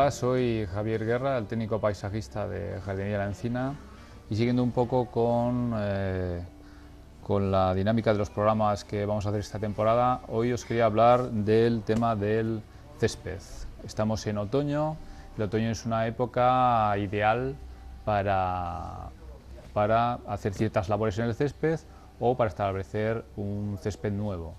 Hola, soy Javier Guerra, el técnico paisajista de Jardinería La Encina, y siguiendo un poco con la dinámica de los programas que vamos a hacer esta temporada, hoy os quería hablar del tema del césped. Estamos en otoño, el otoño es una época ideal para hacer ciertas labores en el césped o para establecer un césped nuevo.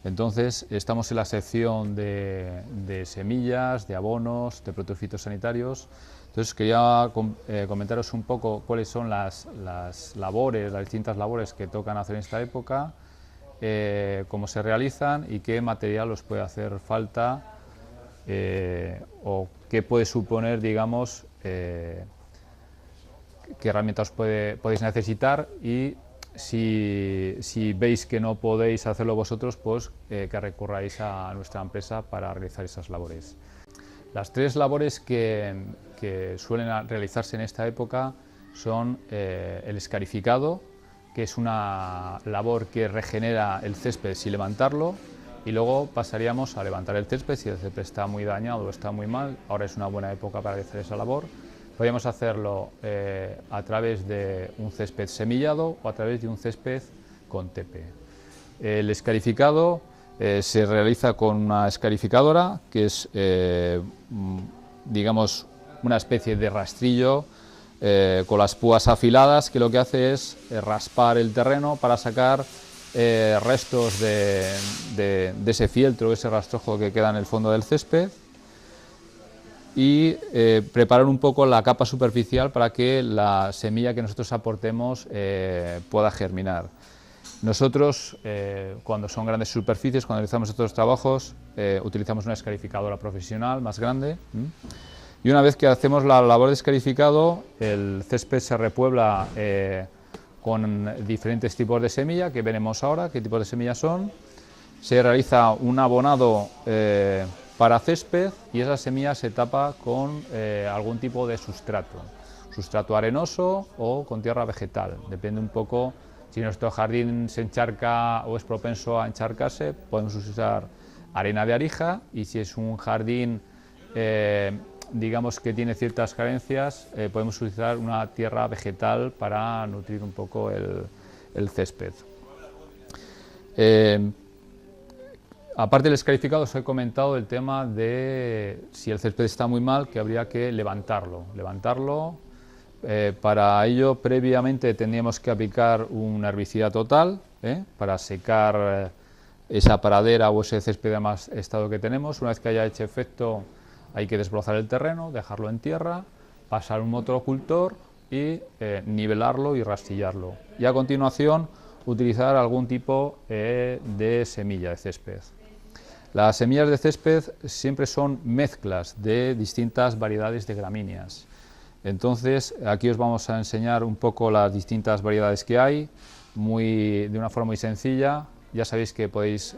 Entonces, estamos en la sección de semillas, de abonos, de productos fitosanitarios. Entonces, quería comentaros un poco cuáles son las labores, las distintas labores que tocan hacer en esta época, cómo se realizan y qué material os puede hacer falta o qué puede suponer, digamos, qué herramientas podéis necesitar, y si veis que no podéis hacerlo vosotros, pues que recurráis a nuestra empresa para realizar esas labores. Las tres labores que suelen realizarse en esta época son el escarificado, que es una labor que regenera el césped sin levantarlo, y luego pasaríamos a levantar el césped si el césped está muy dañado o está muy mal. Ahora es una buena época para realizar esa labor. Podríamos hacerlo a través de un césped semillado o a través de un césped con tepe. El escarificado se realiza con una escarificadora, que es, digamos, una especie de rastrillo con las púas afiladas, que lo que hace es raspar el terreno para sacar restos de ese fieltro, ese rastrojo que queda en el fondo del césped, y preparar un poco la capa superficial para que la semilla que nosotros aportemos pueda germinar. Nosotros, cuando son grandes superficies, cuando realizamos estos trabajos, utilizamos una escarificadora profesional más grande, y una vez que hacemos la labor de escarificado, el césped se repuebla con diferentes tipos de semilla, que veremos ahora qué tipos de semillas son. Se realiza un abonado para césped, y esa semilla se tapa con algún tipo de sustrato arenoso o con tierra vegetal. Depende un poco, si nuestro jardín se encharca o es propenso a encharcarse, podemos usar arena de arija, y si es un jardín digamos que tiene ciertas carencias, podemos utilizar una tierra vegetal para nutrir un poco el césped. Aparte del escarificado, os he comentado el tema de si el césped está muy mal, que habría que levantarlo. Para ello, previamente tendríamos que aplicar un herbicida total para secar esa pradera o ese césped de mal estado que tenemos. Una vez que haya hecho efecto, hay que desbrozar el terreno, dejarlo en tierra, pasar un motocultor y nivelarlo y rastillarlo. Y a continuación, utilizar algún tipo de semilla de césped. Las semillas de césped siempre son mezclas de distintas variedades de gramíneas. Entonces, aquí os vamos a enseñar un poco las distintas variedades que hay, de una forma muy sencilla. Ya sabéis que podéis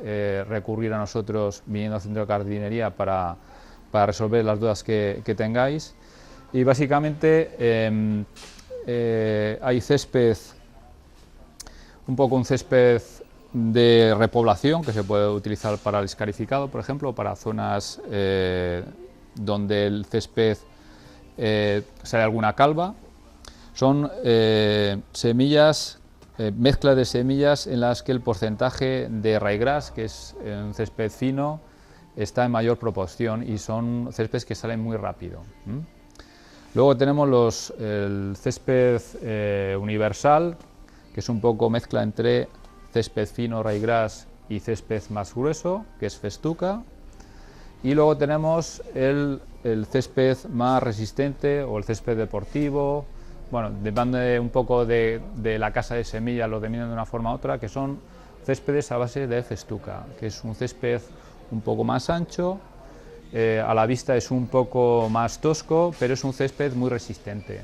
recurrir a nosotros viniendo al centro de jardinería para resolver las dudas que tengáis. Y básicamente hay césped, un césped de repoblación, que se puede utilizar para el escarificado, por ejemplo, para zonas donde el césped sale alguna calva. Son semillas, mezclas de semillas en las que el porcentaje de ryegrass, que es un césped fino, está en mayor proporción, y son céspedes que salen muy rápido. Luego tenemos el césped universal, que es un poco mezcla entre césped fino, ryegrass, y césped más grueso, que es festuca. Y luego tenemos el césped más resistente, o el césped deportivo. Bueno, depende un poco de la casa de semillas, lo denominan de una forma u otra, que son céspedes a base de festuca, que es un césped un poco más ancho, a la vista es un poco más tosco, pero es un césped muy resistente,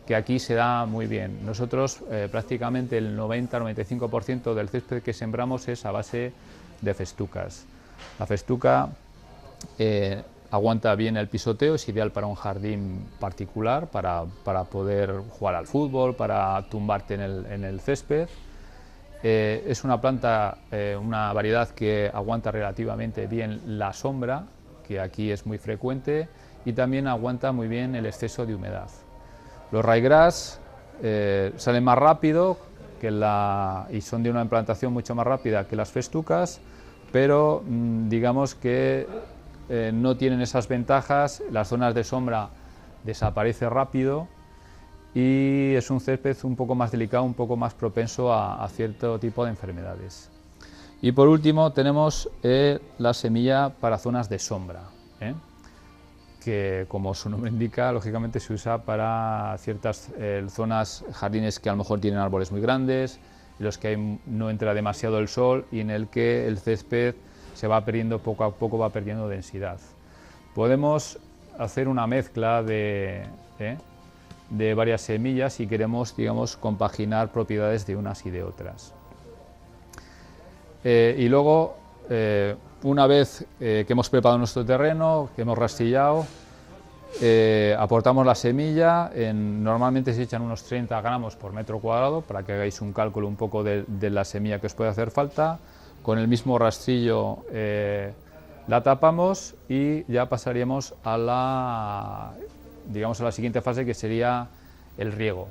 que aquí se da muy bien. Nosotros prácticamente el 90-95% del césped que sembramos es a base de festucas. La festuca aguanta bien el pisoteo, es ideal para un jardín particular, para poder jugar al fútbol, para tumbarte en el césped. Es una planta, una variedad que aguanta relativamente bien la sombra, que aquí es muy frecuente, y también aguanta muy bien el exceso de humedad. Los ryegrass salen más rápido y son de una implantación mucho más rápida que las festucas, pero digamos que no tienen esas ventajas, las zonas de sombra desaparece rápido y es un césped un poco más delicado, un poco más propenso a cierto tipo de enfermedades. Y por último tenemos la semilla para zonas de sombra, que como su nombre indica, lógicamente se usa para ciertas zonas, jardines que a lo mejor tienen árboles muy grandes, en los que no entra demasiado el sol y en el que el césped se va perdiendo poco a poco, va perdiendo densidad. Podemos hacer una mezcla de varias semillas si queremos, digamos, compaginar propiedades de unas y de otras. Y luego, una vez que hemos preparado nuestro terreno, que hemos rastillado, aportamos la semilla, normalmente se echan unos 30 gramos por metro cuadrado, para que hagáis un cálculo un poco de la semilla que os puede hacer falta. Con el mismo rastrillo la tapamos y ya pasaríamos a la siguiente fase, que sería el riego.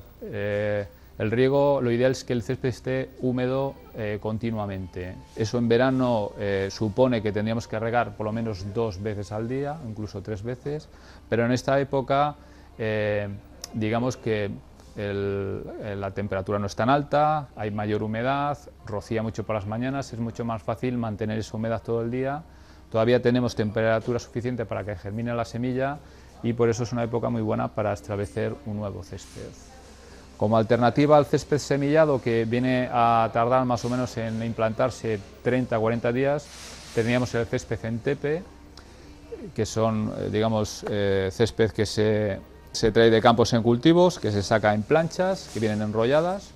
El riego, lo ideal es que el césped esté húmedo continuamente. Eso en verano supone que tendríamos que regar por lo menos 2 veces al día, incluso 3 veces, pero en esta época digamos que la temperatura no es tan alta, hay mayor humedad, rocía mucho por las mañanas, es mucho más fácil mantener esa humedad todo el día. Todavía tenemos temperatura suficiente para que germine la semilla y por eso es una época muy buena para establecer un nuevo césped. Como alternativa al césped semillado, que viene a tardar más o menos en implantarse 30 o 40 días, tendríamos el césped en tepe, que son, digamos, césped que se trae de campos en cultivos, que se saca en planchas, que vienen enrolladas.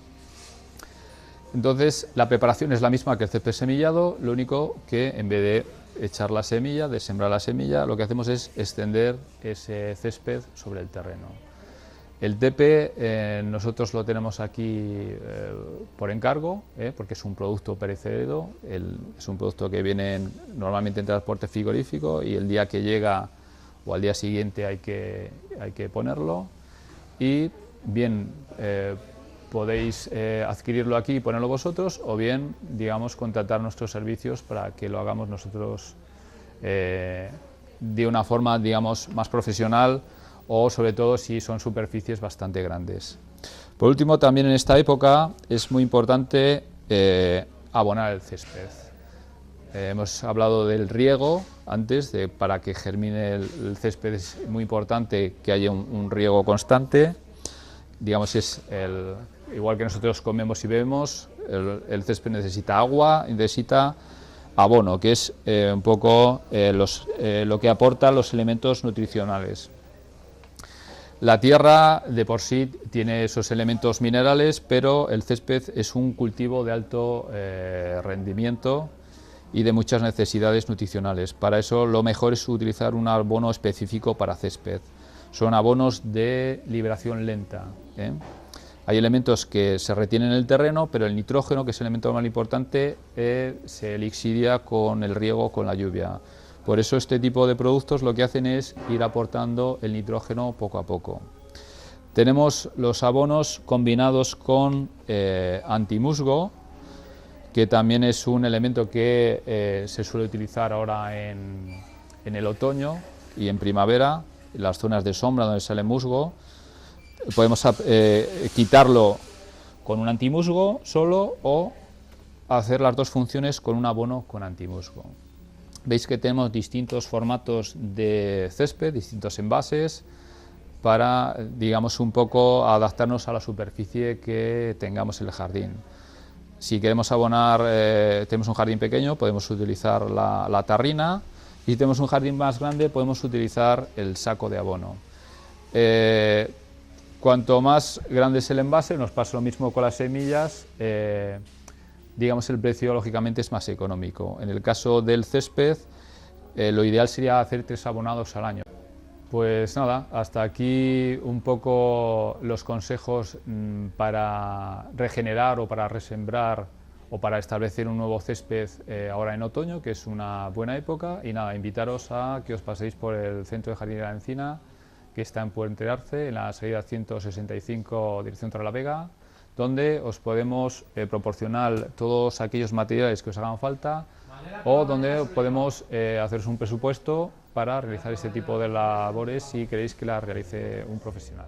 Entonces, la preparación es la misma que el césped semillado, lo único que en vez de echar la semilla, de sembrar la semilla, lo que hacemos es extender ese césped sobre el terreno. El tepe nosotros lo tenemos aquí por encargo, porque es un producto perecedero, es un producto que viene normalmente en transporte frigorífico y el día que llega o al día siguiente hay que ponerlo, y bien podéis adquirirlo aquí y ponerlo vosotros, o bien, digamos, contratar nuestros servicios para que lo hagamos nosotros de una forma, digamos, más profesional, o sobre todo si son superficies bastante grandes. Por último, también en esta época es muy importante abonar el césped. Hemos hablado del riego antes, para que germine el césped es muy importante que haya un riego constante. Digamos, igual que nosotros comemos y bebemos, el césped necesita agua, necesita abono, que es un poco lo que aporta los elementos nutricionales. La tierra de por sí tiene esos elementos minerales, pero el césped es un cultivo de alto rendimiento y de muchas necesidades nutricionales. Para eso lo mejor es utilizar un abono específico para césped. Son abonos de liberación lenta. Hay elementos que se retienen en el terreno, pero el nitrógeno, que es el elemento más importante, se lixidia con el riego, con la lluvia. Por eso este tipo de productos lo que hacen es ir aportando el nitrógeno poco a poco. Tenemos los abonos combinados con antimusgo, que también es un elemento que se suele utilizar ahora en el otoño y en primavera, en las zonas de sombra donde sale musgo. Podemos quitarlo con un antimusgo solo, o hacer las dos funciones con un abono con antimusgo. Veis que tenemos distintos formatos de césped, distintos envases, para, digamos, un poco adaptarnos a la superficie que tengamos en el jardín. Si queremos abonar, tenemos un jardín pequeño, podemos utilizar la tarrina, y si tenemos un jardín más grande podemos utilizar el saco de abono. Cuanto más grande es el envase, nos pasa lo mismo con las semillas, digamos, el precio lógicamente es más económico. En el caso del césped, lo ideal sería hacer 3 abonados al año. Pues nada, hasta aquí un poco los consejos para regenerar o para resembrar o para establecer un nuevo césped ahora en otoño, que es una buena época. Y nada, invitaros a que os paséis por el Centro de Jardinería de la Encina, que está en Puente Arce, en la salida 165, dirección Torrelavega, donde os podemos proporcionar todos aquellos materiales que os hagan falta, o donde podemos haceros un presupuesto para realizar este tipo de labores si queréis que las realice un profesional.